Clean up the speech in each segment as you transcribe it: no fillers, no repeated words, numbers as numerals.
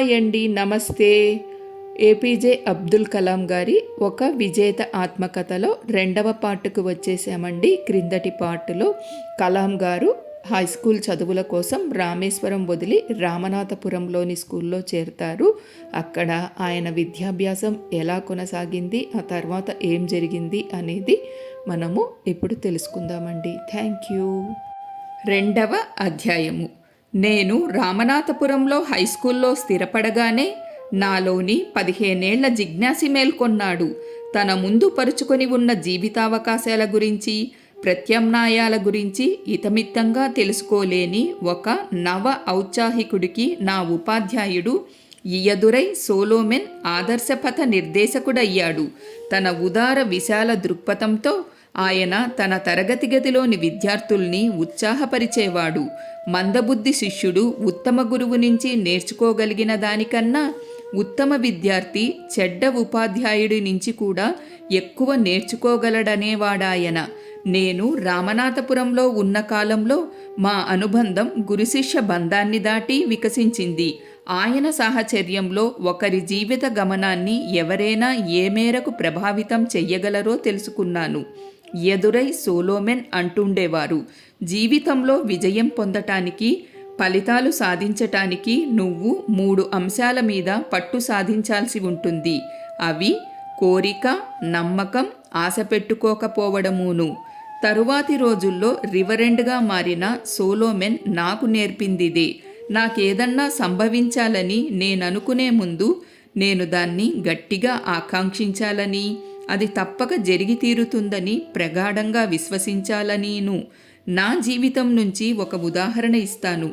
Hi అండి, నమస్తే. APJ Abdul Kalam గారి ఒక విజేత ఆత్మకథలో రెండవ పార్టుకు వచ్చేసామండి. క్రిందటి పార్టులో కలాం గారు హై స్కూల్ చదువుల కోసం రామేశ్వరం వదిలి రామనాథపురంలోని స్కూల్లో చేరుతారు. అక్కడ ఆయన విద్యాభ్యాసం ఎలా కొనసాగింది, ఆ తర్వాత ఏం జరిగింది అనేది మనము ఇప్పుడు తెలుసుకుందామండి. Thank you. రెండవ అధ్యాయము. నేను రామనాథపురంలో హైస్కూల్లో స్థిరపడగానే నాలోని 15 ఏళ్ల జిజ్ఞాసి మేల్కొన్నాడు. తన ముందు పరుచుకొని ఉన్న జీవితావకాశాల గురించి, ప్రత్యామ్నాయాల గురించి ఇతమిత్తంగా తెలుసుకోలేని ఒక నవ ఔత్సాహికుడికి నా ఉపాధ్యాయుడు ఇయదురై సోలోమెన్ ఆదర్శపథ నిర్దేశకుడయ్యాడు. తన ఉదార విశాల దృక్పథంతో ఆయన తన తరగతి గదిలోని విద్యార్థుల్ని ఉత్సాహపరిచేవాడు. మందబుద్ధి శిష్యుడు ఉత్తమ గురువు నుంచి నేర్చుకోగలిగిన దానికన్నా ఉత్తమ విద్యార్థి చెడ్డ ఉపాధ్యాయుడి నుంచి కూడా ఎక్కువ నేర్చుకోగలడనేవాడాయన. నేను రామనాథపురంలో ఉన్న కాలంలో మా అనుబంధం గురుశిష్య బంధాన్ని దాటి వికసించింది. ఆయన సాహచర్యంలో ఒకరి జీవిత గమనాన్ని ఎవరైనా ఏ మేరకు ప్రభావితం చెయ్యగలరో తెలుసుకున్నాను. ఎదురై సోలోమెన్ అంటుండేవారు, జీవితంలో విజయం పొందటానికి, ఫలితాలు సాధించటానికి నువ్వు 3 అంశాల మీద పట్టు సాధించాల్సి ఉంటుంది. అవి కోరిక, నమ్మకం, ఆశ పెట్టుకోకపోవడమును. తరువాతి రోజుల్లో రివరెండ్గా మారిన సోలోమెన్ నాకు నేర్పిందిదే. నాకేదన్నా సంభవించాలని నేననుకునే ముందు నేను దాన్ని గట్టిగా ఆకాంక్షించాలని, అది తప్పక జరిగి తీరుతుందని ప్రగాఢంగా విశ్వసించాలనీను. నా జీవితం నుంచి ఒక ఉదాహరణ ఇస్తాను.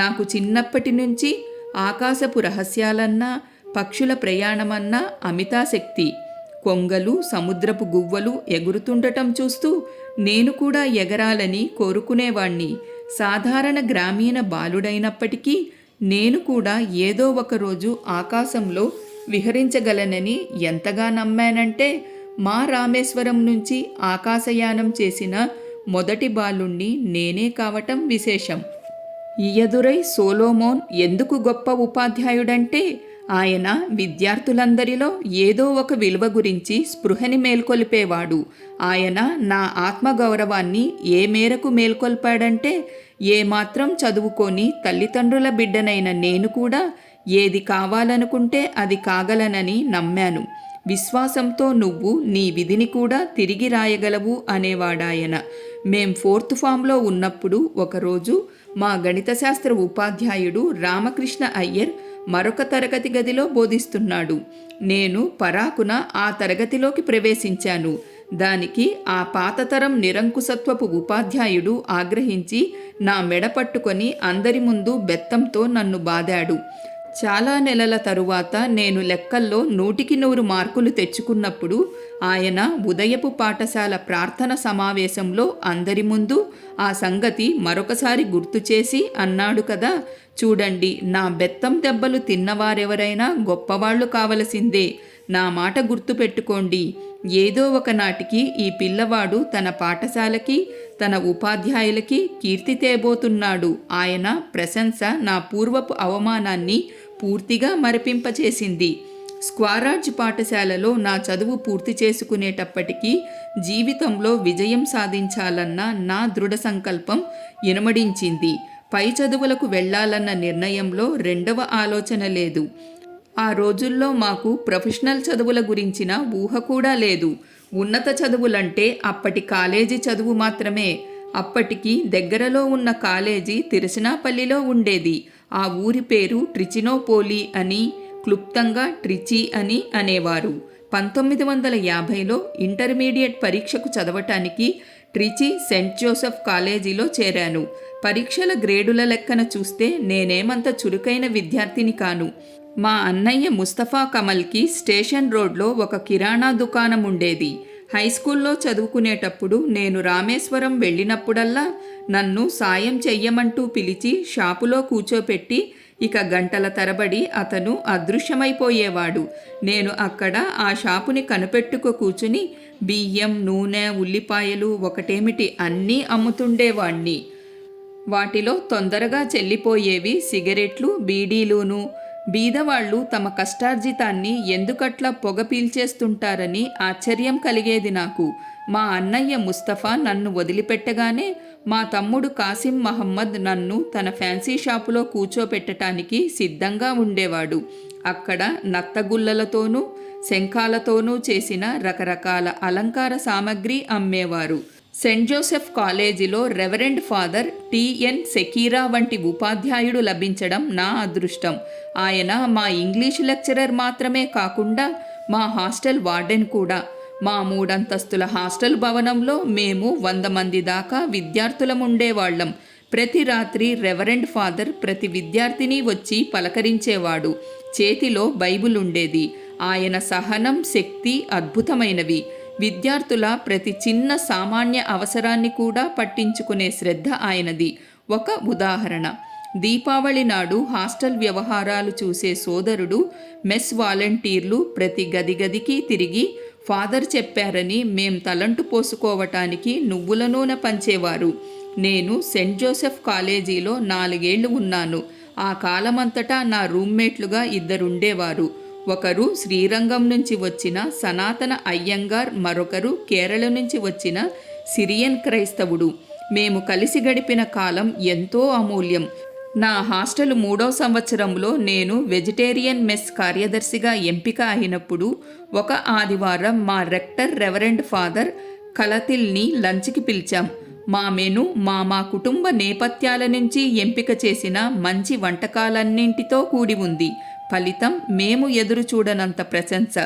నాకు చిన్నప్పటి నుంచి ఆకాశపు రహస్యాలన్నా, పక్షుల ప్రయాణమన్నా అమితాశక్తి. కొంగలు, సముద్రపు గువ్వలు ఎగురుతుండటం చూస్తూ నేను కూడా ఎగరాలని కోరుకునేవాణ్ణి. సాధారణ గ్రామీణ బాలుడైనప్పటికీ నేను కూడా ఏదో ఒకరోజు ఆకాశంలో విహరించగలనని ఎంతగా నమ్మానంటే, మా రామేశ్వరం నుంచి ఆకాశయానం చేసిన మొదటి బాలుణ్ణి నేనే కావటం విశేషం. ఇయదురై సోలోమోన్ ఎందుకు గొప్ప ఉపాధ్యాయుడంటే, ఆయన విద్యార్థులందరిలో ఏదో ఒక విలువ గురించి స్పృహని మేల్కొల్పేవాడు. ఆయన నా ఆత్మగౌరవాన్ని ఏ మేరకు మేల్కొల్పాడంటే, ఏమాత్రం చదువుకొని తల్లిదండ్రుల బిడ్డనైన నేను కూడా ఏది కావాలనుకుంటే అది కాగలనని నమ్మాను. విశ్వాసంతో నువ్వు నీ విధిని కూడా తిరిగి రాయగలవు అనేవాడాయన. మేం 4th ఫామ్లో ఉన్నప్పుడు ఒకరోజు మా గణితశాస్త్ర ఉపాధ్యాయుడు రామకృష్ణ అయ్యర్ మరొక తరగతి గదిలో బోధిస్తున్నాడు. నేను పరాకున ఆ తరగతిలోకి ప్రవేశించాను. దానికి ఆ పాతతరం నిరంకుశత్వపు ఉపాధ్యాయుడు ఆగ్రహించి నా మెడ పట్టుకొని అందరి ముందు బెత్తంతో నన్ను బాదాడు. చాలా నెలల తరువాత నేను లెక్కల్లో 100కి 100 మార్కులు తెచ్చుకున్నప్పుడు ఆయన ఉదయపు పాఠశాల ప్రార్థన సమావేశంలో అందరి ముందు ఆ సంగతి మరొకసారి గుర్తు చేసి అన్నాడు కదా, చూడండి, నా బెత్తం దెబ్బలు తిన్నవారెవరైనా గొప్పవాళ్లు కావలసిందే. నా మాట గుర్తుపెట్టుకోండి. ఏదో ఒకనాటికి ఈ పిల్లవాడు తన పాఠశాలకి, తన ఉపాధ్యాయులకి కీర్తి తేబోతున్నాడు. ఆయన ప్రశంస నా పూర్వపు అవమానాన్ని పూర్తిగా మరపింపచేసింది. స్క్వారాడ్జ్ పాఠశాలలో నా చదువు పూర్తి చేసుకునేటప్పటికీ జీవితంలో విజయం సాధించాలన్న నా దృఢ సంకల్పం ఇనుమడించింది. పై చదువులకు వెళ్లాలన్న నిర్ణయంలో రెండవ ఆలోచన లేదు. ఆ రోజుల్లో మాకు ప్రొఫెషనల్ చదువుల గురించిన ఊహ కూడా లేదు. ఉన్నత చదువులంటే అప్పటి కాలేజీ చదువు మాత్రమే. అప్పటికి దగ్గరలో ఉన్న కాలేజీ తిరుచినాపల్లిలో ఉండేది. ఆ ఊరి పేరు ట్రిచినోపోలి అని, క్లుప్తంగా ట్రిచి అని అనేవారు. 1950లో ఇంటర్మీడియట్ పరీక్షకు చదవటానికి ట్రిచి సెయింట్ జోసెఫ్ కాలేజీలో చేరాను. పరీక్షల గ్రేడుల లెక్కన చూస్తే నేనేమంత చురుకైన విద్యార్థిని కాను. మా అన్నయ్య ముస్తఫా కమల్కి స్టేషన్ రోడ్లో ఒక కిరాణా దుకాణం ఉండేది. హైస్కూల్లో చదువుకునేటప్పుడు నేను రామేశ్వరం వెళ్ళినప్పుడల్లా నన్ను సాయం చెయ్యమంటూ పిలిచి షాపులో కూర్చోపెట్టి ఇక గంటల తరబడి అతను అదృశ్యమైపోయేవాడు. నేను అక్కడ ఆ షాపుని కనిపెట్టుకు కూర్చుని బియ్యం, నూనె, ఉల్లిపాయలు ఒకటేమిటి అన్నీ అమ్ముతుండేవాణ్ణి. వాటిలో తొందరగా చెల్లిపోయేవి సిగరెట్లు, బీడీలును. బీదవాళ్లు తమ కష్టార్జితాన్ని ఎందుకట్లా పొగ పీల్చేస్తుంటారని ఆశ్చర్యం కలిగేది నాకు. మా అన్నయ్య ముస్తఫా నన్ను వదిలిపెట్టగానే మా తమ్ముడు కాసిం మహమ్మద్ నన్ను తన ఫ్యాన్సీ షాపులో కూర్చోపెట్టడానికి సిద్ధంగా ఉండేవాడు. అక్కడ నత్తగుల్లలతోనూ శంఖాలతోనూ చేసిన రకరకాల అలంకార సామగ్రి అమ్మేవారు. సెయింట్ జోసెఫ్ కాలేజీలో రెవరెండ్ ఫాదర్ టిఎన్ సెకీరా వంటి ఉపాధ్యాయుడు లభించడం నా అదృష్టం. ఆయన మా ఇంగ్లీష్ లెక్చరర్ మాత్రమే కాకుండా మా హాస్టల్ వార్డెన్ కూడా. మా 3 అంతస్తుల హాస్టల్ భవనంలో మేము 100 మంది దాకా విద్యార్థులం ఉండేవాళ్లం. ప్రతి రాత్రి రెవరెండ్ ఫాదర్ ప్రతి విద్యార్థిని వచ్చి పలకరించేవాడు. చేతిలో బైబిల్ ఉండేది. ఆయన సహనం, శక్తి అద్భుతమైనవి. విద్యార్థుల ప్రతి చిన్న సామాన్య అవసరాన్ని కూడా పట్టించుకునే శ్రద్ధ ఆయనది. ఒక ఉదాహరణ, దీపావళి నాడు హాస్టల్ వ్యవహారాలు చూసే సోదరుడు మెస్ వాలంటీర్లు ప్రతి గదికి తిరిగి ఫాదర్ చెప్పారని మేం తలంటు పోసుకోవటానికి నువ్వుల నూనె పంచేవారు. నేను సెయింట్ జోసెఫ్ కాలేజీలో 4 ఏళ్లు ఉన్నాను. ఆ కాలమంతటా నా రూమ్మేట్లుగా 2 ఉండేవారు. ఒకరు శ్రీరంగం నుంచి వచ్చిన సనాతన అయ్యంగార్, మరొకరు కేరళ నుంచి వచ్చిన సిరియన్ క్రైస్తవుడు. మేము కలిసి గడిపిన కాలం ఎంతో అమూల్యం. నా హాస్టల్ 3వ సంవత్సరంలో నేను వెజిటేరియన్ మెస్ కార్యదర్శిగా ఎంపిక అయినప్పుడు ఒక ఆదివారం మా రెక్టర్ రెవరెండ్ ఫాదర్ కలతిల్ని లంచ్కి పిలిచాం. మా మెను మా కుటుంబ నేపథ్యాల నుంచి ఎంపిక చేసిన మంచి వంటకాలన్నింటితో కూడి ఉంది. ఫలితం మేము ఎదురు చూడనంత ప్రశంస.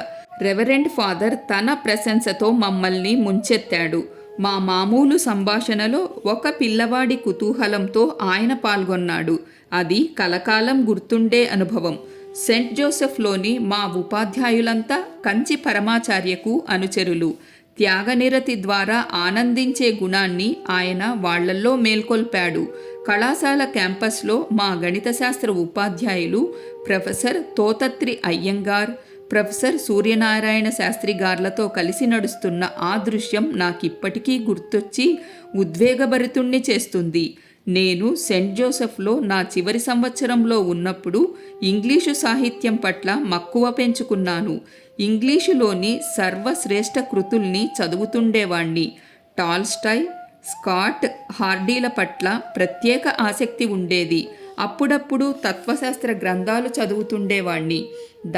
రెవరెండ్ ఫాదర్ తన ప్రశంసతో మమ్మల్ని ముంచెత్తాడు. మా మామూలు సంభాషణలో ఒక పిల్లవాడి కుతూహలంతో ఆయన పాల్గొన్నాడు. అది కలకాలం గుర్తుండే అనుభవం. సెయింట్ జోసెఫ్లోని మా ఉపాధ్యాయులంతా కంచి పరమాచార్యకు అనుచరులు. త్యాగనిరతి ద్వారా ఆనందించే గుణాన్ని ఆయన వాళ్లల్లో మేల్కొల్పాడు. కళాశాల క్యాంపస్లో మా గణిత శాస్త్ర ఉపాధ్యాయులు ప్రొఫెసర్ తోతత్రి అయ్యంగార్, ప్రొఫెసర్ సూర్యనారాయణ శాస్త్రి గార్లతో కలిసి నడుస్తున్న ఆ దృశ్యం నాకిప్పటికీ గుర్తొచ్చి ఉద్వేగభరితుణ్ణి చేస్తుంది. నేను సెయింట్ జోసెఫ్లో నా చివరి సంవత్సరంలో ఉన్నప్పుడు ఇంగ్లీషు సాహిత్యం పట్ల మక్కువ పెంచుకున్నాను. ఇంగ్లీషులోని సర్వశ్రేష్ఠ కృతుల్ని చదువుతుండేవాణ్ణి. టాల్స్టాయ్, స్కాట్, హార్డీల పట్ల ప్రత్యేక ఆసక్తి ఉండేది. అప్పుడప్పుడు తత్వశాస్త్ర గ్రంథాలు చదువుతుండేవాణ్ణి.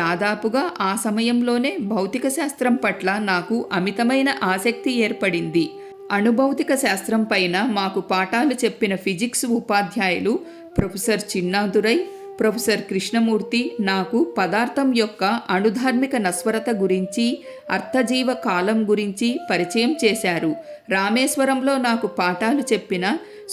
దాదాపుగా ఆ సమయంలోనే భౌతిక శాస్త్రం పట్ల నాకు అమితమైన ఆసక్తి ఏర్పడింది. అణుభౌతిక శాస్త్రం పైన మాకు పాఠాలు చెప్పిన ఫిజిక్స్ ఉపాధ్యాయులు ప్రొఫెసర్ చిన్నాదురై, ప్రొఫెసర్ కృష్ణమూర్తి నాకు పదార్థం యొక్క అణుధార్మిక నస్వరత గురించి, అర్థజీవ కాలం గురించి పరిచయం చేశారు. రామేశ్వరంలో నాకు పాఠాలు చెప్పిన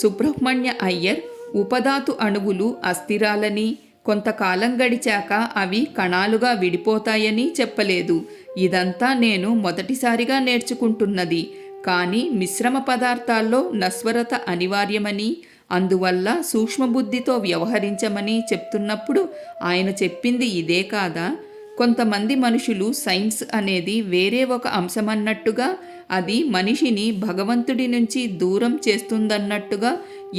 సుబ్రహ్మణ్య అయ్యర్ ఉపధాతు అణువులు అస్థిరాలని, కొంతకాలం గడిచాక అవి కణాలుగా విడిపోతాయని చెప్పలేదు. ఇదంతా నేను మొదటిసారిగా నేర్చుకుంటున్నది. కానీ మిశ్రమ పదార్థాల్లో నస్వరత అనివార్యమని, అందువల్ల సూక్ష్మబుద్ధితో వ్యవహరించమని చెప్తున్నప్పుడు ఆయన చెప్పింది ఇదే కాదా? కొంతమంది మనుషులు సైన్స్ అనేది వేరే ఒక అంశమన్నట్టుగా, అది మనిషిని భగవంతుడి నుంచి దూరం చేస్తుందన్నట్టుగా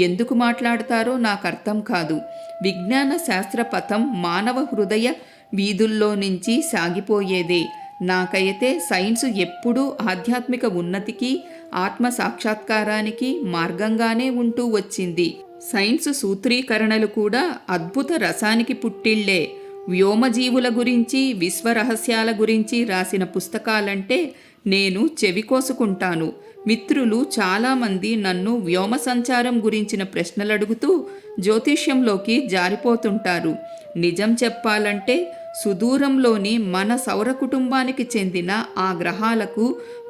ఎందుకు మాట్లాడతారో నాకు అర్థం కాదు. విజ్ఞాన శాస్త్ర పథం మానవ హృదయ వీధుల్లో నుంచి సాగిపోయేదే. నాకైతే సైన్స్ ఎప్పుడూ ఆధ్యాత్మిక ఉన్నతికి, ఆత్మ సాక్షాత్కారానికి మార్గంగానే ఉంటూ వచ్చింది. సైన్స్ సూత్రీకరణలు కూడా అద్భుత రసానికి పుట్టిళ్లే. వ్యోమజీవుల గురించి, విశ్వరహస్యాల గురించి రాసిన పుస్తకాలంటే నేను చెవి కోసుకుంటాను. మిత్రులు చాలామంది నన్ను వ్యోమ సంచారం గురించిన ప్రశ్నలడుగుతూ జ్యోతిష్యంలోకి జారిపోతుంటారు. నిజం చెప్పాలంటే సుదూరంలోని మన సౌర కుటుంబానికి చెందిన ఆ గ్రహాలకు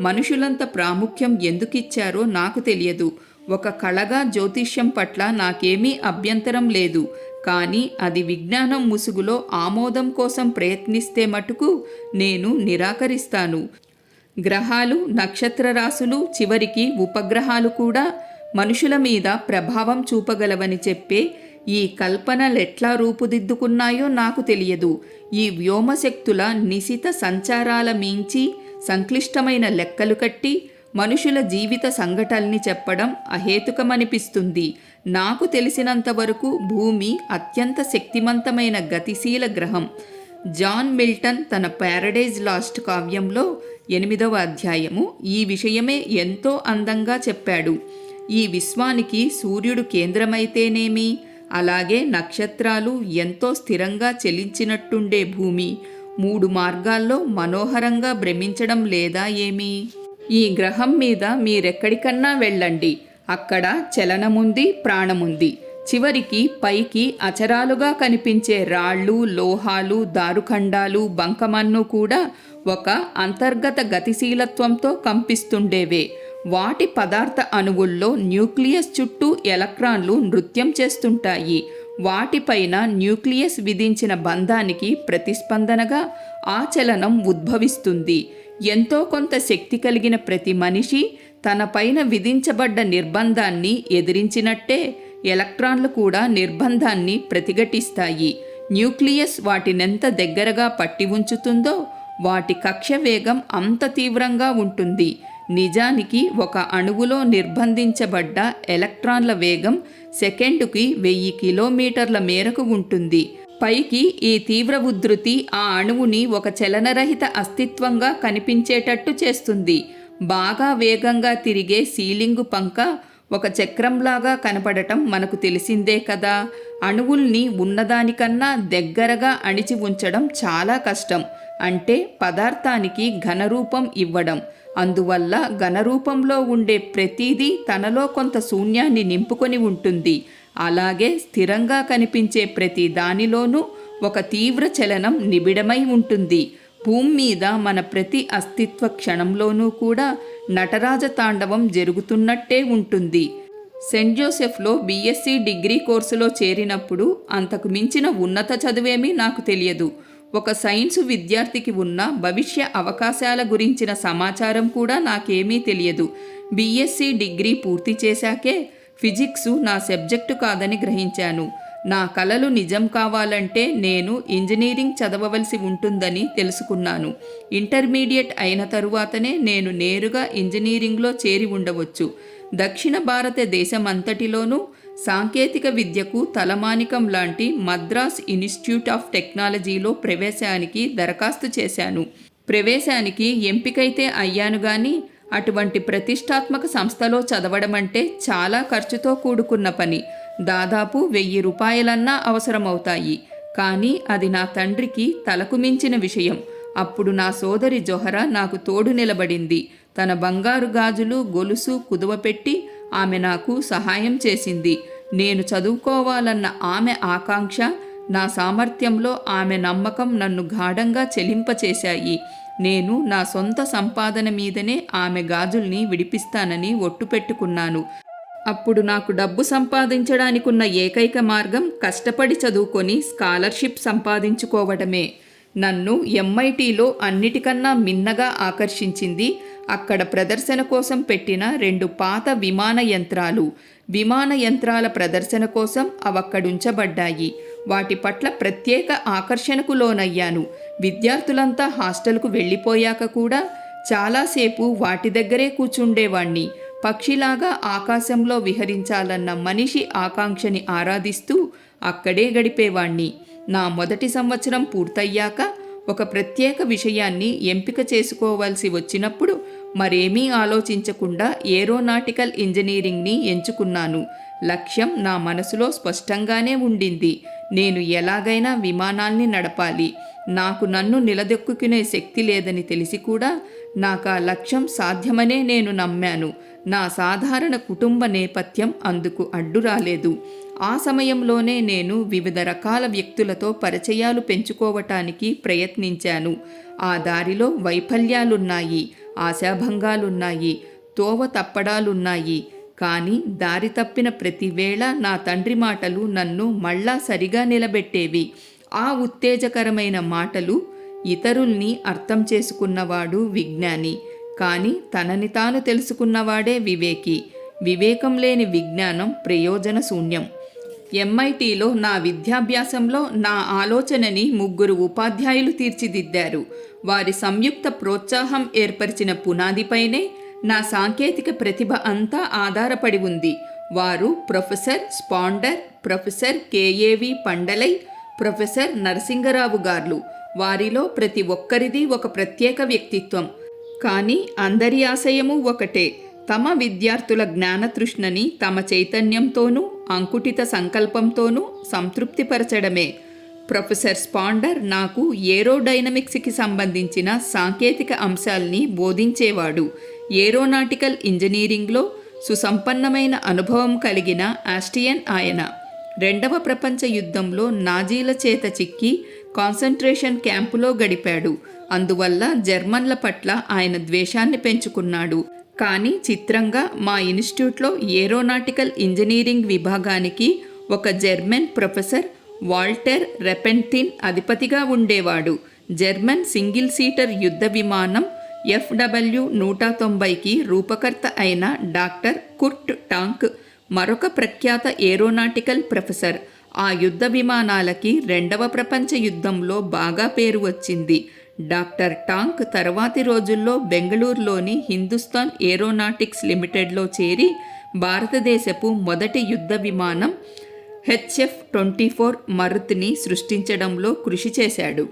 మనుషులంత ప్రాముఖ్యం ఎందుకిచ్చారో నాకు తెలియదు. ఒక కళగా జ్యోతిష్యం పట్ల నాకేమీ అభ్యంతరం లేదు. కానీ అది విజ్ఞానం ముసుగులో ఆమోదం కోసం ప్రయత్నిస్తే మటుకు నేను నిరాకరిస్తాను. గ్రహాలు, నక్షత్ర రాశులు, చివరికి ఉపగ్రహాలు కూడా మనుషుల మీద ప్రభావం చూపగలవని చెప్పే ఈ కల్పనలెట్లా రూపుదిద్దుకున్నాయో నాకు తెలియదు. ఈ వ్యోమశక్తుల నిశిత సంచారాల మించి సంక్లిష్టమైన లెక్కలు కట్టి మనుషుల జీవిత సంఘటనల్ని చెప్పడం అహేతుకమనిపిస్తుంది. నాకు తెలిసినంతవరకు భూమి అత్యంత శక్తివంతమైన గతిశీల గ్రహం. జాన్ మిల్టన్ తన ప్యారడైజ్ లాస్ట్ కావ్యంలో 8వ అధ్యాయము ఈ విషయమే ఎంతో అందంగా చెప్పాడు. ఈ విశ్వానికి సూర్యుడు కేంద్రమైతేనేమి, అలాగే నక్షత్రాలు ఎంతో స్థిరంగా చెలించినట్టుండే భూమి 3 మార్గాల్లో మనోహరంగా భ్రమించడం లేదా ఏమి? ఈ గ్రహం మీద మీరెక్కడికన్నా వెళ్ళండి, అక్కడ చలనముంది, ప్రాణముంది. చివరికి పైకి అచరాలుగా కనిపించే రాళ్ళు, లోహాలు, దారుఖండాలు, బంకమన్ను కూడా ఒక అంతర్గత గతిశీలత్వంతో కంపిస్తుండేవే. వాటి పదార్థ అణువుల్లో న్యూక్లియస్ చుట్టూ ఎలక్ట్రాన్లు నృత్యం చేస్తుంటాయి. వాటిపైన న్యూక్లియస్ విధించిన బంధానికి ప్రతిస్పందనగా ఆ చలనం ఉద్భవిస్తుంది. ఎంతో కొంత శక్తి కలిగిన ప్రతి మనిషి తన పైన విధించబడ్డ నిర్బంధాన్ని ఎదిరించినట్టే ఎలక్ట్రాన్లు కూడా నిర్బంధాన్ని ప్రతిఘటిస్తాయి. న్యూక్లియస్ వాటినెంత దగ్గరగా పట్టి ఉంచుతుందో వాటి కక్ష్య వేగం అంత తీవ్రంగా ఉంటుంది. నిజానికి ఒక అణువులో నిర్బంధించబడ్డ ఎలక్ట్రాన్ల వేగం సెకండుకి 1000 కిలోమీటర్ల మేరకు ఉంటుంది. పైకి ఈ తీవ్ర ఉద్ధృతి ఆ అణువుని ఒక చలనరహిత అస్తిత్వంగా కనిపించేటట్టు చేస్తుంది. బాగా వేగంగా తిరిగే సీలింగు పంక ఒక చక్రంలాగా కనపడటం మనకు తెలిసిందే కదా. అణువుల్ని ఉన్నదానికన్నా దగ్గరగా అణిచి ఉంచడం చాలా కష్టం. అంటే పదార్థానికి ఘనరూపం ఇవ్వడం. అందువల్ల ఘనరూపంలో ఉండే ప్రతిదీ తనలో కొంత శూన్యాన్ని నింపుకొని ఉంటుంది. అలాగే స్థిరంగా కనిపించే ప్రతి దానిలోనూ ఒక తీవ్ర చలనం నిబిడమై ఉంటుంది. భూమి మీద మన ప్రతి అస్తిత్వ క్షణంలోనూ కూడా నటరాజ తాండవం జరుగుతున్నట్టే ఉంటుంది. సెయింట్ జోసెఫ్లో బీఎస్సీ డిగ్రీ కోర్సులో చేరినప్పుడు అంతకు మించిన ఉన్నత చదువేమీ నాకు తెలియదు. ఒక సైన్సు విద్యార్థికి ఉన్న భవిష్య అవకాశాల గురించిన సమాచారం కూడా నాకేమీ తెలియదు. బీఎస్సీ డిగ్రీ పూర్తి చేశాకే ఫిజిక్సు నా సబ్జెక్టు కాదని గ్రహించాను. నా కలలు నిజం కావాలంటే నేను ఇంజనీరింగ్ చదవవలసి ఉంటుందని తెలుసుకున్నాను. ఇంటర్మీడియట్ అయిన తరువాతనే నేను నేరుగా ఇంజనీరింగ్లో చేరి ఉండవచ్చు. దక్షిణ భారతదేశమంతటిలోనూ సాంకేతిక విద్యకు తలమానికం లాంటి మద్రాస్ ఇన్స్టిట్యూట్ ఆఫ్ టెక్నాలజీలో ప్రవేశానికి దరఖాస్తు చేశాను. ప్రవేశానికి ఎంపికైతే అయ్యాను గాని అటువంటి ప్రతిష్టాత్మక సంస్థలో చదవడం అంటే చాలా ఖర్చుతో కూడుకున్న పని. దాదాపు 1000 రూపాయలన్నా అవసరమవుతాయి. కానీ అది నా తండ్రికి తలకు మించిన విషయం. అప్పుడు నా సోదరి జొహరా నాకు తోడు నిలబడింది. తన బంగారు గాజులు, గొలుసు కుదువపెట్టి ఆమె నాకు సహాయం చేసింది. నేను చదువుకోవాలన్న ఆమె ఆకాంక్ష, నా సామర్థ్యంలో ఆమె నమ్మకం నన్ను గాఢంగా చెలింపచేశాయి. నేను నా సొంత సంపాదన మీదనే ఆమె గాజుల్ని విడిపిస్తానని ఒట్టు పెట్టుకున్నాను. అప్పుడు నాకు డబ్బు సంపాదించడానికున్న ఏకైక మార్గం కష్టపడి చదువుకొని స్కాలర్షిప్ సంపాదించుకోవడమే. నన్ను ఎంఐటీలో అన్నిటికన్నా మిన్నగా ఆకర్షించింది అక్కడ ప్రదర్శన కోసం పెట్టిన 2 పాత విమాన యంత్రాలు. విమాన యంత్రాల ప్రదర్శన కోసం అవక్కడుంచబడ్డాయి. వాటి పట్ల ప్రత్యేక ఆకర్షణకు లోనయ్యాను. విద్యార్థులంతా హాస్టల్కు వెళ్ళిపోయాక కూడా చాలాసేపు వాటి దగ్గరే కూర్చుండేవాణ్ణి. పక్షిలాగా ఆకాశంలో విహరించాలన్న మనిషి ఆకాంక్షని ఆరాధిస్తూ అక్కడే గడిపేవాణ్ణి. నా మొదటి సంవత్సరం పూర్తయ్యాక ఒక ప్రత్యేక విషయాన్ని ఎంపిక చేసుకోవాల్సి వచ్చినప్పుడు మరేమీ ఆలోచించకుండా ఏరోనాటికల్ ఇంజనీరింగ్ని ఎంచుకున్నాను. లక్ష్యం నా మనసులో స్పష్టంగానే ఉండింది. నేను ఎలాగైనా విమానాల్ని నడపాలి. నాకు నన్ను నిలదొక్కుకునే శక్తి లేదని తెలిసి కూడా నాకు ఆ లక్ష్యం సాధ్యమనే నేను నమ్మాను. నా సాధారణ కుటుంబ నేపథ్యం అందుకు అడ్డు రాలేదు. ఆ సమయంలోనే నేను వివిధ రకాల వ్యక్తులతో పరిచయాలు పెంచుకోవటానికి ప్రయత్నించాను. ఆ దారిలో వైఫల్యాలున్నాయి, ఆశాభంగాలున్నాయి, తోవ తప్పడాలున్నాయి. కానీ దారి తప్పిన ప్రతివేళ నా తండ్రి మాటలు నన్ను మళ్ళా సరిగా నిలబెట్టేవి. ఆ ఉత్తేజకరమైన మాటలు, ఇతరుల్ని అర్థం చేసుకున్నవాడు విజ్ఞాని, కానీ తనని తాను తెలుసుకున్నవాడే వివేకి. వివేకం లేని విజ్ఞానం ప్రయోజన శూన్యం. ఎంఐటీలో నా విద్యాభ్యాసంలో నా ఆలోచనని 3 ఉపాధ్యాయులు తీర్చిదిద్దారు. వారి సంయుక్త ప్రోత్సాహం ఏర్పరిచిన పునాదిపైనే నా సాంకేతిక ప్రతిభ అంతా ఆధారపడి ఉంది. వారు professor Spander, professor K A V Pandalai, professor Narasingarao గార్లు. వారిలో ప్రతి ఒక్కరిది ఒక ప్రత్యేక వ్యక్తిత్వం. కానీ అందరి ఆశయము ఒకటే, తమ విద్యార్థుల జ్ఞానతృష్ణని తమ చైతన్యంతోనూ అంకుటిత సంకల్పంతోనూ సంతృప్తిపరచడమే. ప్రొఫెసర్ స్పాండర్ నాకు ఏరోడైనమిక్స్కి సంబంధించిన సాంకేతిక అంశాల్ని బోధించేవాడు. ఏరోనాటికల్ ఇంజనీరింగ్లో సుసంపన్నమైన అనుభవం కలిగిన ఆస్ట్రియన్ ఆయన. రెండవ ప్రపంచ యుద్ధంలో నాజీల చేత చిక్కి కాన్సంట్రేషన్ క్యాంపులో గడిపాడు. అందువల్ల జర్మన్ల పట్ల ఆయన ద్వేషాన్ని పెంచుకున్నాడు. కానీ చిత్రంగా మా ఇన్స్టిట్యూట్లో ఏరోనాటికల్ ఇంజనీరింగ్ విభాగానికి ఒక జర్మన్ ప్రొఫెసర్ వాల్టర్ రెపెంటిన్ అధిపతిగా ఉండేవాడు. జర్మన్ సింగిల్ సీటర్ యుద్ధ విమానం FW-190కి రూపకర్త అయిన డాక్టర్ కుర్ట్ టాంక్ మరొక ప్రఖ్యాత ఏరోనాటికల్ ప్రొఫెసర్. ఆ యుద్ధ విమానాలకి రెండవ ప్రపంచ యుద్ధంలో బాగా పేరు వచ్చింది. డాక్టర్ టాంక్ తర్వాతి రోజుల్లో బెంగళూరులోని హిందుస్థాన్ ఏరోనాటిక్స్ లిమిటెడ్లో చేరి భారతదేశపు మొదటి యుద్ధ విమానం HF-24 మరుత్ని సృష్టించడంలో కృషి చేశాడు.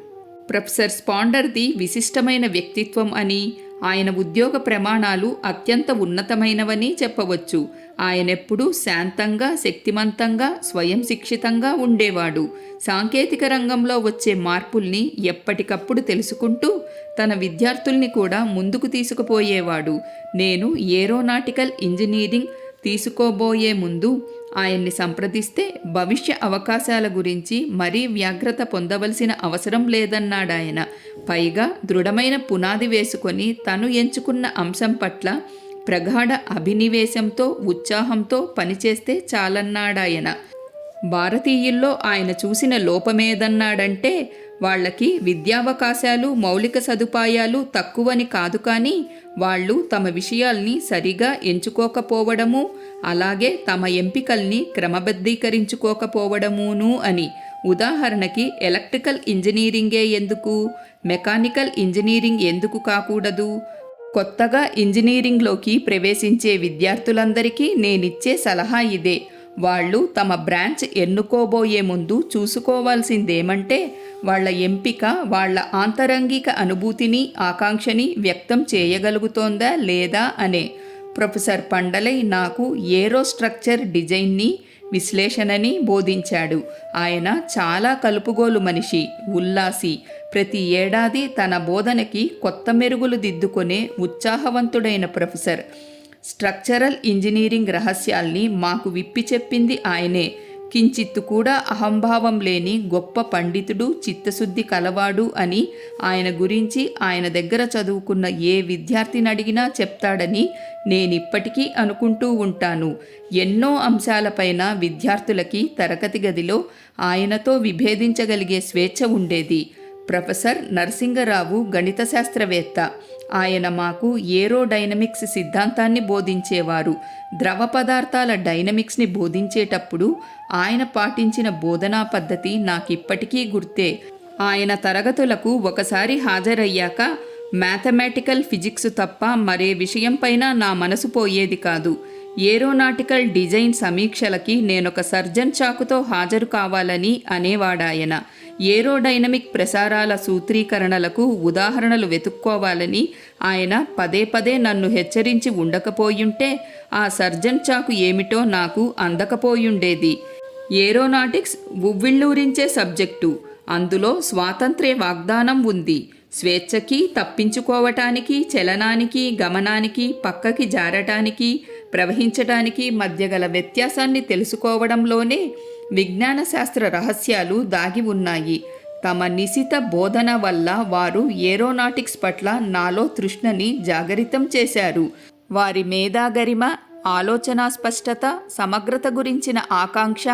ప్రొఫెసర్ స్పాండర్ది విశిష్టమైన వ్యక్తిత్వం అని, ఆయన ఉద్యోగ ప్రమాణాలు అత్యంత ఉన్నతమైనవని చెప్పవచ్చు. ఆయనెప్పుడూ శాంతంగా, శక్తిమంతంగా, స్వయం శిక్షితంగా ఉండేవాడు. సాంకేతిక రంగంలో వచ్చే మార్పుల్ని ఎప్పటికప్పుడు తెలుసుకుంటూ తన విద్యార్థుల్ని కూడా ముందుకు తీసుకుపోయేవాడు. నేను ఏరోనాటికల్ ఇంజనీరింగ్ తీసుకోబోయే ముందు ఆయన్ని సంప్రదిస్తే భవిష్య అవకాశాల గురించి మరీ వ్యాగ్రత పొందవలసిన అవసరం లేదన్నాడాయన. పైగా దృఢమైన పునాది వేసుకొని తను ఎంచుకున్న అంశం పట్ల ప్రగాఢ అభినివేశంతో, ఉత్సాహంతో పనిచేస్తే చాలన్నాడాయన. భారతీయుల్లో ఆయన చూసిన లోపమేదన్నాడంటే, వాళ్ళకి విద్యావకాశాలు, మౌలిక సదుపాయాలు తక్కువని కాదు, కానీ వాళ్ళు తమ విషయాల్ని సరిగా ఎంచుకోకపోవడము, అలాగే తమ ఎంపికల్ని క్రమబద్ధీకరించుకోకపోవడమును అని. ఉదాహరణకి ఎలక్ట్రికల్ ఇంజనీరింగే ఎందుకు, మెకానికల్ ఇంజనీరింగ్ ఎందుకు కాకూడదు? కొత్తగా ఇంజనీరింగ్లోకి ప్రవేశించే విద్యార్థులందరికీ నేనిచ్చే సలహా ఇదే. వాళ్ళు తమ బ్రాంచ్ ఎన్నుకోబోయే ముందు చూసుకోవాల్సిందేమంటే, వాళ్ళ ఎంపిక వాళ్ళ ఆంతరంగిక అనుభూతిని, ఆకాంక్షని వ్యక్తం చేయగలుగుతోందా లేదా అనే. ప్రొఫెసర్ పండలై నాకు ఏరో స్ట్రక్చర్ డిజైన్ని, విశ్లేషణని బోధించాడు. ఆయన చాలా కలుపుగోలు మనిషి, ఉల్లాసి. ప్రతి ఏడాది తన బోధనకి కొత్త మెరుగులు దిద్దుకొనే ఉత్సాహవంతుడైన ప్రొఫెసర్. స్ట్రక్చరల్ ఇంజనీరింగ్ రహస్యాల్ని మాకు విప్పి చెప్పింది ఆయనే. కించిత్తు కూడా అహంభావం లేని గొప్ప పండితుడు, చిత్తశుద్ధి కలవాడు అని ఆయన గురించి ఆయన దగ్గర చదువుకున్న ఏ విద్యార్థిని అడిగినా చెప్తాడని నేనిప్పటికీ అనుకుంటూ ఉంటాను. ఎన్నో అంశాలపైన విద్యార్థులకి తరగతి గదిలో ఆయనతో విభేదించగలిగే స్వేచ్ఛ ఉండేది. ప్రొఫెసర్ నరసింగరావు గణిత శాస్త్రవేత్త. ఆయన మాకు ఏరోడైనమిక్స్ సిద్ధాంతాన్ని బోధించేవారు. ద్రవ పదార్థాల డైనమిక్స్ని బోధించేటప్పుడు ఆయన పాటించిన బోధనా పద్ధతి నాకిప్పటికీ గుర్తే. ఆయన తరగతులకు ఒకసారి హాజరయ్యాక మ్యాథమెటికల్ ఫిజిక్స్ తప్ప మరే విషయంపైన నా మనసు పోయేది కాదు. ఏరోనాటికల్ డిజైన్ సమీక్షలకి నేనొక సర్జన్ చాకుతో హాజరు కావాలని అనేవాడాయన. ఏరోడైనమిక్ ప్రసారాల సూత్రీకరణలకు ఉదాహరణలు వెతుక్కోవాలని ఆయన పదే పదే నన్ను హెచ్చరించి ఉండకపోయుంటే ఆ సర్జన్ చాకు ఏమిటో నాకు అందకపోయుండేది. Aeronautics ఉవ్విళ్ళూరించే subject. అందులో స్వాతంత్ర్య వాగ్దానం ఉంది. స్వేచ్ఛకి, తప్పించుకోవటానికి, చలనానికి, గమనానికి, పక్కకి జారటానికి, ప్రవహించటానికి మధ్య గల వ్యత్యాసాన్ని తెలుసుకోవడంలోనే విజ్ఞాన శాస్త్ర రహస్యాలు దాగి ఉన్నాయి. తమ నిశిత బోధన వల్ల వారు ఏరోనాటిక్స్ పట్ల నాలో తృష్ణని జాగరితం చేశారు. వారి మేధాగరిమ, ఆలోచనా స్పష్టత, సమగ్రత గురించిన ఆకాంక్ష,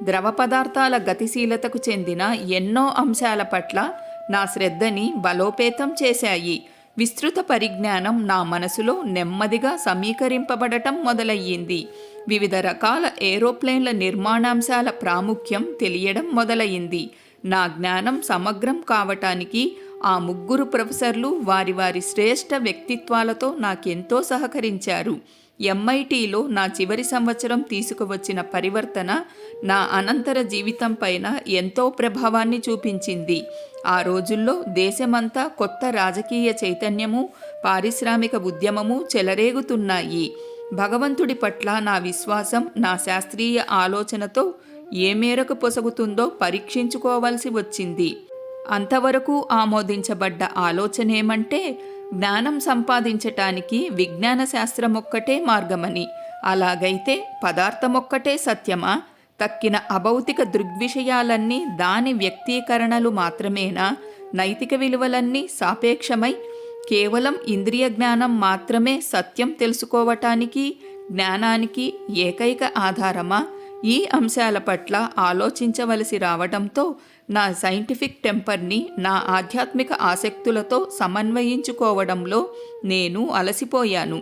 ద్రవ పదార్థాల గతిశీలతకు చెందిన ఎన్నో అంశాల పట్ల నా శ్రద్ధని బలోపేతం చేశాయి. విస్తృత పరిజ్ఞానం నా మనసులో నెమ్మదిగా సమీకరింపబడటం మొదలయ్యింది. వివిధ రకాల ఏరోప్లేన్ల నిర్మాణాంశాల ప్రాముఖ్యం తెలియడం మొదలయ్యింది. నా జ్ఞానం సమగ్రం కావటానికి ఆ ముగ్గురు ప్రొఫెసర్లు వారి వారి శ్రేష్ఠ వ్యక్తిత్వాలతో నాకెంతో సహకరించారు. ఎంఐటిలో నా చివరి సంవత్సరం తీసుకువచ్చిన పరివర్తన నా అనంతర జీవితం పైన ఎంతో ప్రభావాన్ని చూపించింది. ఆ రోజుల్లో దేశమంతా కొత్త రాజకీయ చైతన్యము, పారిశ్రామిక ఉద్యమము చెలరేగుతున్నాయి. భగవంతుడి పట్ల నా విశ్వాసం నా శాస్త్రీయ ఆలోచనతో ఏ మేరకు పొసగుతుందో పరీక్షించుకోవాల్సి వచ్చింది. అంతవరకు ఆమోదించబడ్డ ఆలోచనేమంటే జ్ఞానం సంపాదించటానికి విజ్ఞాన శాస్త్రమొక్కటే మార్గమని. అలాగైతే పదార్థమొక్కటే సత్యమా? తక్కిన అభౌతిక దృగ్విషయాలన్నీ దాని వ్యక్తీకరణలు మాత్రమేనా? నైతిక విలువలన్నీ సాపేక్షమై కేవలం ఇంద్రియ జ్ఞానం మాత్రమే సత్యం తెలుసుకోవటానికి, జ్ఞానానికి ఏకైక ఆధారమా? ఈ అంశాల పట్ల ఆలోచించవలసి రావడంతో నా సైంటిఫిక్ టెంపర్ని నా ఆధ్యాత్మిక ఆసక్తులతో సమన్వయించుకోవడంలో నేను అలసిపోయాను.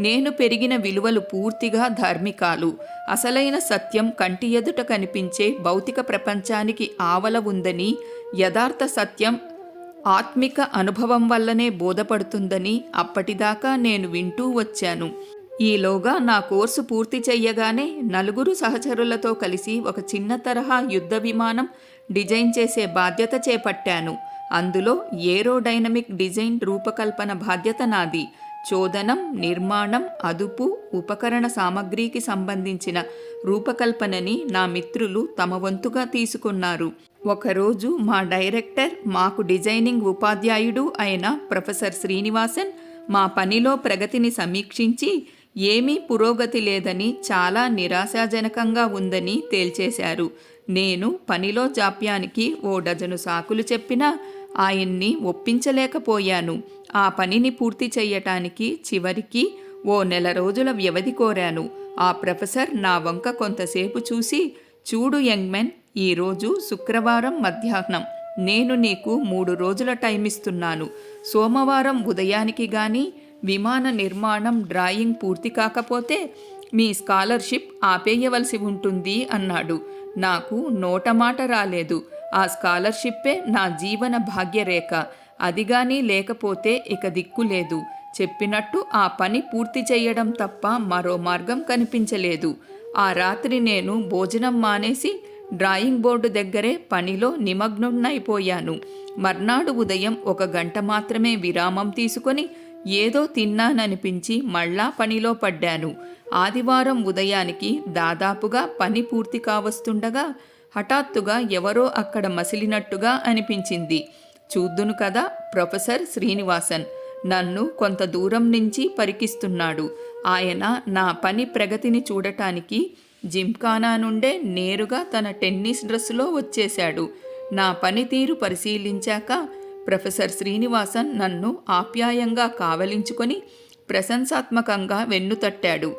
నేను పెరిగిన విలువలు పూర్తిగా ధార్మికాలు. అసలైన సత్యం కంటి ఎదుట కనిపించే భౌతిక ప్రపంచానికి ఆవల ఉందని, యథార్థ సత్యం ఆత్మిక అనుభవం వల్లనే బోధపడుతుందని అప్పటిదాకా నేను వింటూ వచ్చాను. ఈలోగా నా కోర్సు పూర్తి చెయ్యగానే నలుగురు సహచరులతో కలిసి ఒక చిన్న తరహా యుద్ధ విమానం డిజైన్ చేసే బాధ్యత చేపట్టాను. అందులో ఏరోడైనమిక్ డిజైన్ రూపకల్పన బాధ్యత నాది. చోదనం, నిర్మాణం, అదుపు, ఉపకరణ సామగ్రికి సంబంధించిన రూపకల్పనని నా మిత్రులు తమ వంతుగా తీసుకున్నారు. ఒకరోజు మా డైరెక్టర్, మాకు డిజైనింగ్ ఉపాధ్యాయుడు అయిన ప్రొఫెసర్ శ్రీనివాసన్ మా పనిలో ప్రగతిని సమీక్షించి ఏమీ పురోగతి లేదని, చాలా నిరాశాజనకంగా ఉందని తేల్చేశారు. నేను పనిలో జాప్యానికి ఓ డజను సాకులు చెప్పినా ఆయన్ని ఒప్పించలేకపోయాను. ఆ పనిని పూర్తి చెయ్యటానికి చివరికి ఓ నెల రోజుల వ్యవధి కోరాను. ఆ ప్రొఫెసర్ నా వంక కొంతసేపు చూసి, చూడు యంగ్మెన్, ఈరోజు శుక్రవారం మధ్యాహ్నం. నేను నీకు 3 రోజుల టైం ఇస్తున్నాను. సోమవారం ఉదయానికి గాని విమాన నిర్మాణం డ్రాయింగ్ పూర్తి కాకపోతే మీ స్కాలర్షిప్ ఆపేయవలసి ఉంటుంది అన్నాడు. నాకు నోటమాట రాలేదు. ఆ స్కాలర్షిప్పే నా జీవన భాగ్యరేఖ. అదిగాని లేకపోతే ఇక దిక్కులేదు. చెప్పినట్టు ఆ పని పూర్తి చేయడం తప్ప మరో మార్గం కనిపించలేదు. ఆ రాత్రి నేను భోజనం మానేసి డ్రాయింగ్ బోర్డు దగ్గరే పనిలో నిమగ్నున్నైపోయాను. మర్నాడు ఉదయం 1 గంట మాత్రమే విరామం తీసుకొని ఏదో తిన్నాననిపించి మళ్ళా పనిలో పడ్డాను. ఆదివారం ఉదయానికి దాదాపుగా పని పూర్తి కావస్తుండగా హఠాత్తుగా ఎవరో అక్కడ మసిలినట్టుగా అనిపించింది. చూద్దును కదా, ప్రొఫెసర్ శ్రీనివాసన్ నన్ను కొంత దూరం నుంచి పరికిస్తున్నాడు. ఆయన నా పని ప్రగతిని చూడటానికి జిమ్ఖానా నుండే నేరుగా తన టెన్నిస్ డ్రెస్సులో వచ్చేశాడు. నా పనితీరు పరిశీలించాక ప్రొఫెసర్ శ్రీనివాసన్ నన్ను ఆప్యాయంగా కావలించుకొని ప్రశంసాత్మకంగా వెన్నుతట్టాడు.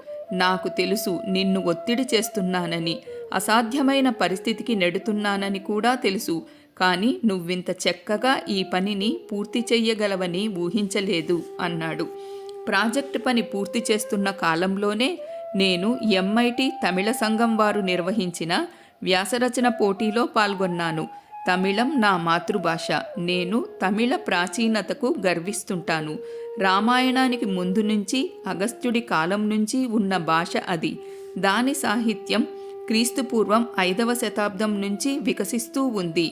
నాకు తెలుసు నిన్ను ఒత్తిడి చేస్తున్నానని, అసాధ్యమైన పరిస్థితికి నెడుతున్నానని కూడా తెలుసు. కానీ నువ్వింత చక్కగా ఈ పనిని పూర్తి చెయ్యగలవని ఊహించలేదు అన్నాడు. ప్రాజెక్టు పని పూర్తి చేస్తున్న కాలంలోనే నేను ఎంఐటి తమిళ సంఘం వారు నిర్వహించిన వ్యాసరచన పోటీలో పాల్గొన్నాను. తమిళం నా మాతృభాష. నేను తమిళ ప్రాచీనతకు గర్విస్తుంటాను. రామాయణానికి ముందు నుంచి, అగస్త్యుడి కాలం నుంచి ఉన్న భాష అది. దాని సాహిత్యం క్రీస్తుపూర్వం 5వ శతాబ్దం నుంచి వికసిస్తూ ఉంది.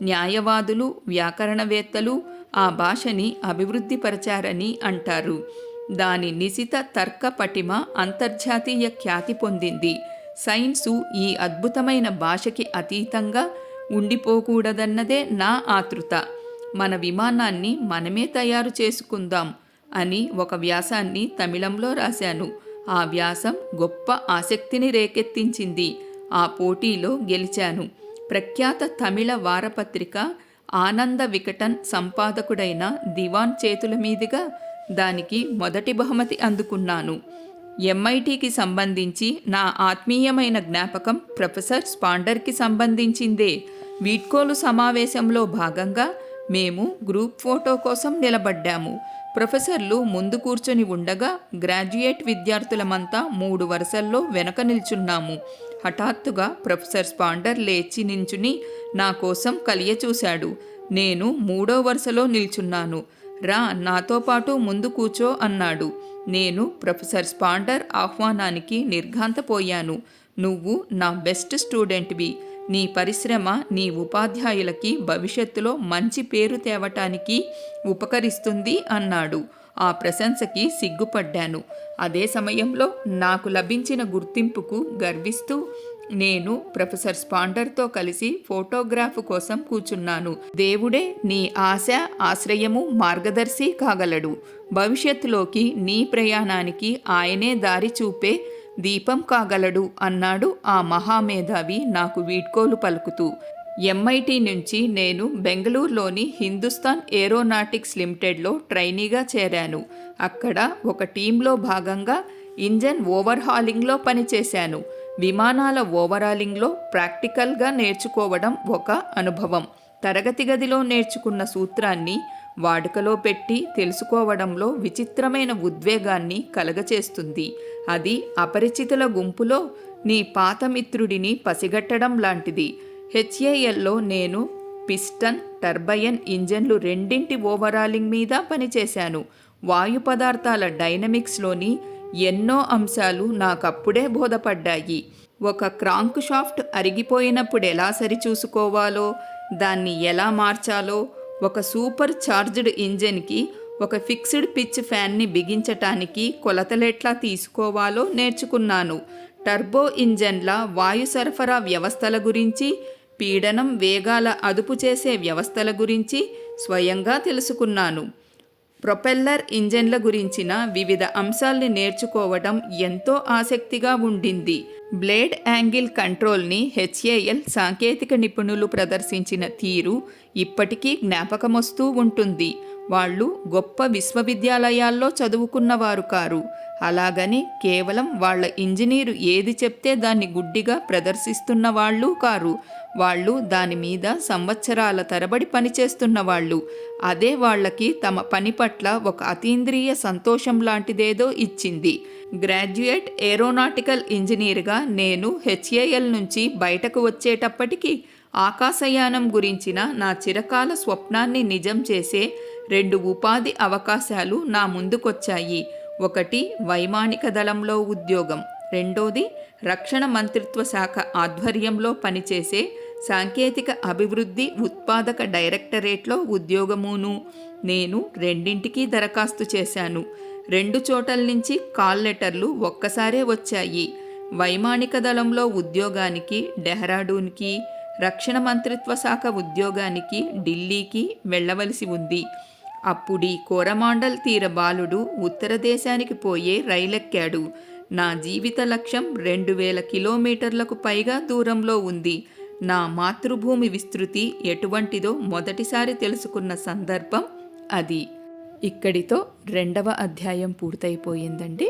న్యాయవాదులు, వ్యాకరణవేత్తలు ఆ భాషని అభివృద్ధిపరచారని అంటారు. దాని నిశిత తర్క పటిమ అంతర్జాతీయ ఖ్యాతి పొందింది. సైన్సు ఈ అద్భుతమైన భాషకి అతీతంగా ఉండిపోకూడదన్నదే నా ఆతృత. మన విమానాన్ని మనమే తయారు చేసుకుందాం అని ఒక వ్యాసాన్ని తమిళంలో రాశాను. ఆ వ్యాసం గొప్ప ఆసక్తిని రేకెత్తించింది. ఆ పోటీలో గెలిచాను. ప్రఖ్యాత తమిళ వారపత్రిక ఆనంద వికటన్ సంపాదకుడైన దివాన్ చేతుల మీదుగా దానికి మొదటి బహుమతి అందుకున్నాను. ఎంఐటికి సంబంధించి నా ఆత్మీయమైన జ్ఞాపకం ప్రొఫెసర్ స్పాండర్కి సంబంధించిందే. వీడ్కోలు సమావేశంలో భాగంగా మేము గ్రూప్ ఫోటో కోసం నిలబడ్డాము. ప్రొఫెసర్లు ముందు కూర్చొని ఉండగా గ్రాడ్యుయేట్ విద్యార్థులమంతా 3 వరుసల్లో వెనక నిల్చున్నాము. హఠాత్తుగా ప్రొఫెసర్ స్పాండర్ లేచి నించుని నా కోసం కలియ చూశాడు. నేను 3వ వరుసలో నిల్చున్నాను. రా, నాతో పాటు ముందు కూర్చో అన్నాడు. నేను ప్రొఫెసర్ స్పాండర్ ఆహ్వానానికి నిర్ఘాంతపోయాను. నువ్వు నా బెస్ట్ స్టూడెంట్వి. నీ పరిశ్రమ నీ ఉపాధ్యాయులకి భవిష్యత్తులో మంచి పేరు తేవటానికి ఉపకరిస్తుంది అన్నాడు. ఆ ప్రశంసకి సిగ్గుపడ్డాను. అదే సమయంలో నాకు లభించిన గుర్తింపుకు గర్విస్తూ నేను ప్రొఫెసర్ స్పాండర్తో కలిసి ఫోటోగ్రాఫ్ కోసం కూర్చున్నాను. దేవుడే నీ ఆశ, ఆశ్రయము, మార్గదర్శి కాగలడు. భవిష్యత్తులోకి నీ ప్రయాణానికి ఆయనే దారి చూపే దీపం కాగలడు అన్నాడు ఆ మహామేధావి నాకు వీడ్కోలు పలుకుతూ. ఎంఐటి నుంచి నేను బెంగళూరులోని హిందుస్థాన్ ఏరోనాటిక్స్ లిమిటెడ్లో ట్రైనీగా చేరాను. అక్కడ ఒక టీంలో భాగంగా ఇంజన్ ఓవర్హాలింగ్లో పనిచేశాను. విమానాల ఓవరాలింగ్లో ప్రాక్టికల్గా నేర్చుకోవడం ఒక అనుభవం. తరగతి గదిలో నేర్చుకున్న సూత్రాన్ని వాడుకలో పెట్టి తెలుసుకోవడంలో విచిత్రమైన ఉద్వేగాన్ని కలగచేస్తుంది. అది అపరిచితుల గుంపులో నీ పాత మిత్రుడిని పసిగట్టడం లాంటిది. హెచ్ఏఎల్లో నేను పిస్టన్, టర్బైన్ ఇంజన్లు రెండింటి ఓవరాలింగ్ మీద పనిచేశాను. వాయు పదార్థాల డైనమిక్స్లోని ఎన్నో అంశాలు నాకప్పుడే బోధపడ్డాయి. ఒక క్రాంక్ షాఫ్ట్ అరిగిపోయినప్పుడు ఎలా సరిచూసుకోవాలో, దాన్ని ఎలా మార్చాలో, ఒక సూపర్ చార్జ్డ్ ఇంజన్కి ఒక ఫిక్స్డ్ పిచ్ ఫ్యాన్ని బిగించటానికి కొలతలెట్లా తీసుకోవాలో నేర్చుకున్నాను. టర్బో ఇంజన్ల వాయు సరఫరా వ్యవస్థల గురించి, పీడనం, వేగాల అదుపు చేసే వ్యవస్థల గురించి స్వయంగా తెలుసుకున్నాను. ప్రొపెల్లర్ ఇంజన్ల గురించిన వివిధ అంశాల్ని నేర్చుకోవడం ఎంతో ఆసక్తిగా ఉండింది. బ్లేడ్ యాంగిల్ కంట్రోల్ని హెచ్ఏఎల్ సాంకేతిక నిపుణులు ప్రదర్శించిన తీరు ఇప్పటికీ జ్ఞాపకమొస్తూ ఉంటుంది. వాళ్ళు గొప్ప విశ్వవిద్యాలయాల్లో చదువుకున్నవారు కారు. అలాగని కేవలం వాళ్ళ ఇంజనీరు ఏది చెప్తే దాన్ని గుడ్డిగా ప్రదర్శిస్తున్న వాళ్ళు కారు. వాళ్ళు దాని మీద సంవత్సరాల తరబడి పనిచేస్తున్న వాళ్ళు. అదే వాళ్ళకి తమ పని పట్ల ఒక అతీంద్రియ సంతోషం లాంటిదేదో ఇచ్చింది. గ్రాడ్యుయేట్ ఏరోనాటికల్ ఇంజనీర్గా నేను హెచ్ఏఎల్ నుంచి బయటకు వచ్చేటప్పటికి ఆకాశయానం గురించిన నా చిరకాల స్వప్నాన్ని నిజం చేసే 2 ఉపాధి అవకాశాలు నా ముందుకొచ్చాయి. ఒకటి వైమానిక దళంలో ఉద్యోగం, రెండోది రక్షణ మంత్రిత్వ శాఖ ఆధ్వర్యంలో పనిచేసే సాంకేతిక అభివృద్ధి ఉత్పాదక డైరెక్టరేట్లో ఉద్యోగమును. నేను రెండింటికి దరఖాస్తు చేశాను. 2 చోటల నుంచి కాల్ లెటర్లు ఒక్కసారే వచ్చాయి. వైమానిక దళంలో ఉద్యోగానికి డెహ్రాడూన్కి, రక్షణ మంత్రిత్వ శాఖ ఉద్యోగానికి ఢిల్లీకి వెళ్ళవలసి ఉంది. అప్పుడీ కోరమాండల్ తీర బాలుడు ఉత్తర దేశానికి పోయే రైలెక్కాడు. నా జీవిత లక్ష్యం 2000 కిలోమీటర్లకు పైగా దూరంలో ఉంది. నా మాతృభూమి విస్తృతి ఎటువంటిదో మొదటిసారి తెలుసుకున్న సందర్భం అది. ఇక్కడితో 2వ అధ్యాయం పూర్తయిపోయిందండి.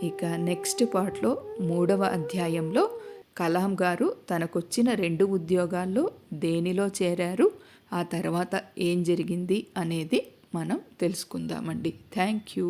ఇక నెక్స్ట్ పార్ట్లో 3వ అధ్యాయంలో కలాం గారు తనకొచ్చిన 2 ఉద్యోగాల్లో దేనిలో చేరారు, ఆ తర్వాత ఏం జరిగింది అనేది మనం తెలుసుకుందామండి. Thank you.